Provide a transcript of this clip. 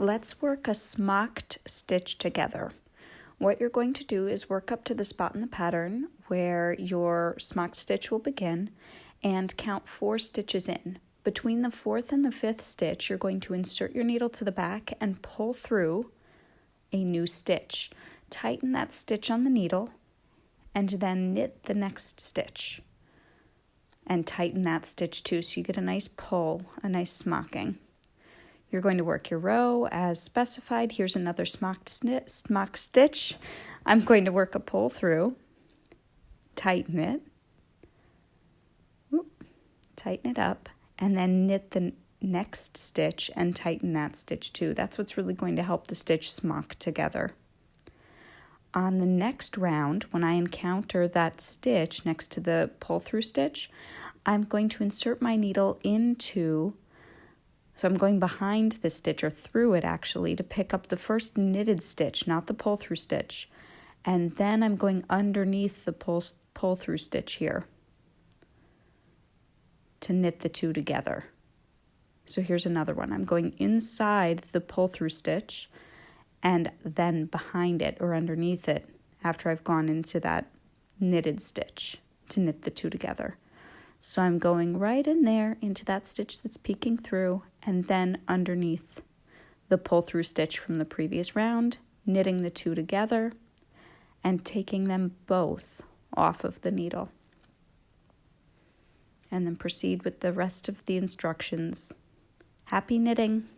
Let's work a smocked stitch together. What you're going to do is work up to the spot in the pattern where your smocked stitch will begin and count 4 stitches in. Between the 4th and the 5th stitch, you're going to insert your needle to the back and pull through a new stitch. Tighten that stitch on the needle and then knit the next stitch. And tighten that stitch too so you get a nice pull, a nice smocking. You're going to work your row as specified. Here's another smocked stitch. I'm going to work a pull through, tighten it, tighten it up, and then knit the next stitch and tighten that stitch too. That's what's really going to help the stitch smock together. On the next round, when I encounter that stitch next to the pull through stitch, I'm going to insert my needle into, so I'm going behind the stitch, or through it actually, to pick up the first knitted stitch, not the pull through stitch. And then I'm going underneath the pull through stitch here to knit the two together. So here's another one. I'm going inside the pull through stitch and then behind it or underneath it after I've gone into that knitted stitch to knit the two together. So I'm going right in there into that stitch that's peeking through and then underneath the pull through stitch from the previous round, knitting the two together and taking them both off of the needle. And then proceed with the rest of the instructions. Happy knitting!